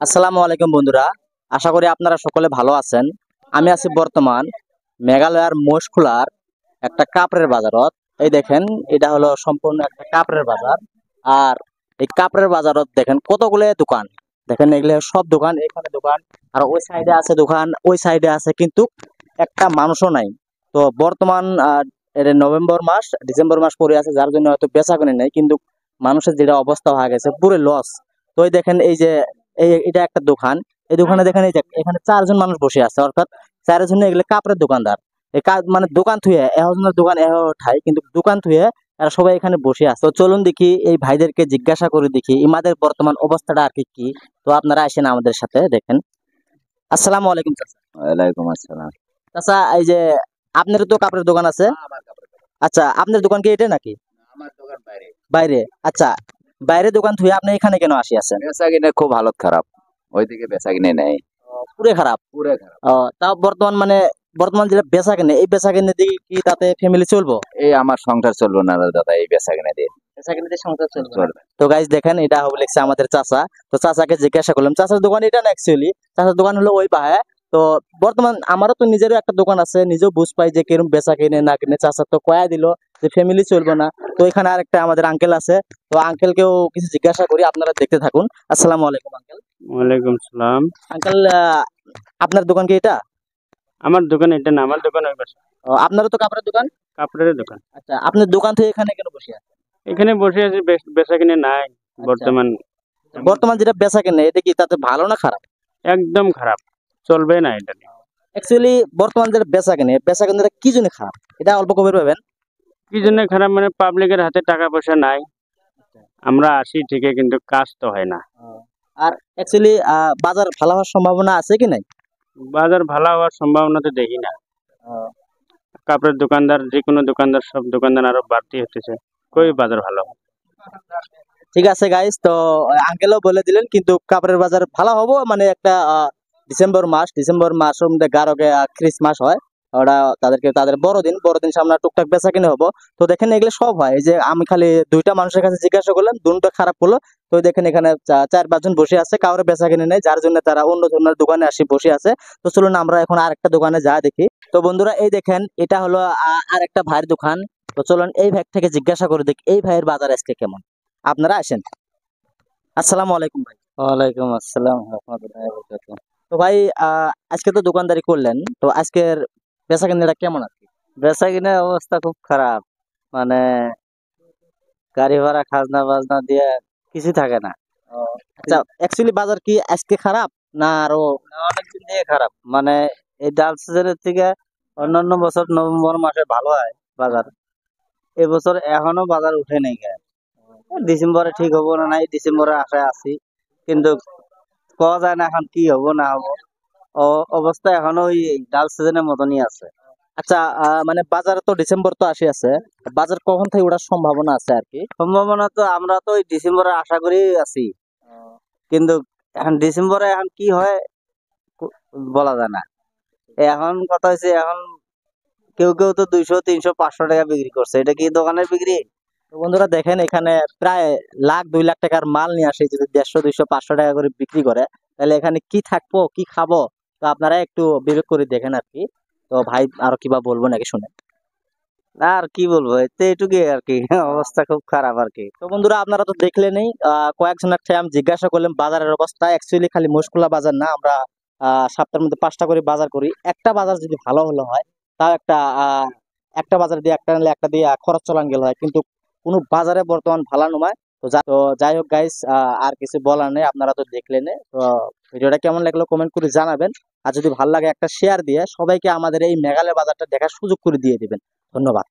আসসালামু আলাইকুম বন্ধুরা, আশা করি আপনারা সকলে ভালো আছেন। আমি আছি বর্তমান মেঘালয়ের মহেশখোলার একটা কাপড়ের বাজারত। এই দেখেন, এটা হলো সম্পূর্ণ একটা কাপড়ের বাজার। আর এই কাপড়ের বাজারত দেখেন কতগুলো দোকান। দেখেন এগুলো সব দোকান, এখানে দোকান, আর ওই সাইডে আছে দোকান, ওই সাইডে আছে, কিন্তু একটা মানুষও নাই। তো বর্তমান এটা নভেম্বর মাস, ডিসেম্বর মাস পড়ে আছে, যার জন্য হয়তো বেচাকেনি নেই, কিন্তু মানুষের যেটা অবস্থা হয়ে গেছে পুরো লস। তো এই দেখেন, এই যে এটা একটা দোকান। এই দোকানে দেখেন, এই যে এখানে চারজন মানুষ বসে আছে, অর্থাৎ চারজন এগুলো কাপড়ের দোকানদার। মানে দোকান থুয়ে এহজনের দোকান ঠাই, কিন্তু দোকান থুয়ে এরা সবাই এখানে বসে আছে। তো চলুন দেখি এই ভাইদেরকে জিজ্ঞাসা করে দেখি ইমাদের বর্তমান অবস্থাটা আর কি কি। তো আপনারা আসেন আমাদের সাথে দেখেন। আসসালামু আলাইকুম চাচা। ওয়ালাইকুম আসসালাম। চাচা, এই যে আপনার তো কাপড়ের দোকান আছে। আচ্ছা, আপনার দোকান কি এটা নাকি? আমার দোকান বাইরে। বাইরে? আচ্ছা, বাইরে দোকান থুয়ে আপনি এখানে কেন আসি আছেন? বেচা কিনে খুব হালত খারাপ, ওইদিকে বেচা কিনে নেই, পুরে খারাপ। পুরো খারাপ। তাও বর্তমান যেটা বেচা কেনে, এই বেচা কেনে দিয়ে কি তাতে ফ্যামিলি চলবো? এই আমার সংসার চলবো না রে দাদা, এই বেচা কিনে দিয়ে বেচা কেনে দিয়ে সংসার চলবে না। চলবে। তো গাইস দেখেন, এটা হবে লিখছে আমাদের চাচা। তো চাচাকে জিজ্ঞাসা করলাম, চাচার দোকান এটা না, অ্যাকচুয়ালি চাচার দোকান হলো ওই পাহে। তো বর্তমান আমারও তো নিজেরও একটা দোকান আছে, নিজেও বুঝ পাই যে কিরকম বেচা কিনে না কিনে। চাচা তো কয়া দিল যে ফ্যামিলি চলবে না। তো এখানে আরেকটা আমাদের আঙ্কেল আছে, তো আঙ্কেলকেও কিছু জিজ্ঞাসা করি, আপনারা দেখতে থাকুন। আসসালামু আলাইকুম আঙ্কেল। ওয়ালাইকুম সালাম। আঙ্কেল, আপনার দোকান কি এটা? আমার দোকান এটা না, আমার দোকান ওই পাশে, আপনারও তো কাপড়ের দোকান? কাপড়ের দোকান। আচ্ছা, আপনার দোকান থেকে এখানে কেন বসে আছেন? এখানে বসে আছি, বেচা কিনে নাই আচ্ছা, বর্তমান। বর্তমান যেটা বেচা কেনে, এটা কি তাতে ভালো না খারাপ? একদম খারাপ, চলবে না এটা নিয়ে। অ্যাকচুয়ালি বর্তমান যেটা বেচা কেনে কি জন্য খারাপ, এটা অল্প কবে পাবেন? কি জন্য খারাপ মানে পাবলিকের হাতে টাকা পয়সা নাই, আমরা আসি ঠিকই কিন্তু কাজ তো হয় না। আর অ্যাকচুয়ালি বাজার ভালো হওয়ার সম্ভাবনা আছে কি নাই? বাজার ভালো হওয়ার সম্ভাবনা তো দেখি না। কাপড়ের দোকানদার, যে কোনো দোকানদার, সব দোকানদার আরো বাড়তি হতেছে, কই বাজার ভালো হবে? ঠিক আছে গাইস, তো আঙ্কেলও বলে দিলেন, কিন্তু কাপড়ের বাজার ভালো হবো মানে একটা ডিসেম্বর মাসের মধ্যে গারোকে ক্রিসমাস হয়। ওরা তাদের বড়দিন সামনে টুকটাক বেচা কিনে হবো। তো দেখেন এগুলো সব হয়। এই যে আমি খালি দুইটা মানুষের কাছে জিজ্ঞাসা করলাম, দুটো খারাপ হলো। তো দেখেন এখানে চার পাঁচজন বসে আছে, কাউরে বেচা কিনে নেই, যার জন্য তারা অন্য ধরনের দোকানে আসি বসে আছে। তো চলুন আমরা এখন আরেকটা দোকানে যা দেখি। তো বন্ধুরা, এই দেখেন এটা হলো আরেকটা ভাইয়ের দোকান। তো চলুন এই ভাই থেকে জিজ্ঞাসা করে দেখি এই ভাইয়ের বাজার আজকে কেমন। আপনারা আসেন। আসসালামু আলাইকুম ভাই। ওয়ালাইকুম আসসালাম রাহমাতুল্লাহি ওয়া বারাকাতুহু। তো ভাই, আজকে তো দোকানদারি করলেন, তো আজকের বেচা কেনাটা কেমন আর কি? বেচা কিনে অবস্থা খুব খারাপ, মানে গাড়ি ভাড়া খাজনা বাজনা দিয়ে কিছু থাকে না। আচ্ছা, অ্যাকচুয়ালি বাজার কি আজকে খারাপ না আরো? অনেকদিন দিয়ে খারাপ, মানে এই ডাল সিজনের থেকে অন্যান্য বছর নভেম্বর মাসে ভালো হয় বাজার, এবছর এখনো বাজার উঠে নেই কেন। ডিসেম্বরে ঠিক হবো না নাই, ডিসেম্বরে আশায় আছি, কিন্তু কওয়া যায় না এখন কি হবো না হবো। অবস্থা এখনো ওই ডাল সিজনের মতনই আছে। আচ্ছা, মানে বাজার তো ডিসেম্বর তো আসি আছে, বাজার কখন থেকে ওঠার সম্ভাবনা আছে আর কি? সম্ভাবনা তো আমরা তো ওই ডিসেম্বরে আশা করি আছি, কিন্তু এখন ডিসেম্বরে এখন কি হয় বলা যায় না। এখন কথা হয়েছে, এখন কেউ কেউ তো 200, 300, 500 টাকা বিক্রি করছে, এটা কি দোকানের বিক্রি? তো বন্ধুরা দেখেন, এখানে প্রায় 1,00,000-2,00,000 টাকার মাল নিয়ে আসে, যদি 150, 200, 500 টাকা করে বিক্রি করে, তাহলে এখানে কি থাকবো কি খাবো? তো আপনারা একটু বিবেক করে দেখেন আর কি। তো ভাই আরো কিবা বলবো নাকি শুনে? আর কি বলবো, এতে এটুকুই আর কি। অবস্থা খুব খারাপ আর কি। তো বন্ধুরা, আপনারা তো দেখলেনই, কয়েকজনের থেকে আমি জিজ্ঞাসা করলাম বাজারের অবস্থা। অ্যাকচুয়ালি খালি মশকুলা বাজার না, আমরা সপ্তাহের মধ্যে 5টা করে বাজার করি। একটা বাজার যদি ভালো হলো হয়, তাও একটা বাজার দিয়ে একটা নিলে একটা দিয়ে খরচ চলান গেল হয়, কিন্তু কোনো বাজারে বর্তমান ভালো নয়। তো যাই হোক গাইস, আর কিছু বলার নেই, আপনারা তো দেখলেন। তো ভিডিওটা কেমন লাগলো কমেন্ট করে জানাবেন। আর যদি ভালো লাগে একটা শেয়ার দিয়ে সবাইকে আমাদের এই মেঘালয় বাজারটা দেখার সুযোগ করে দিয়ে দিবেন। ধন্যবাদ।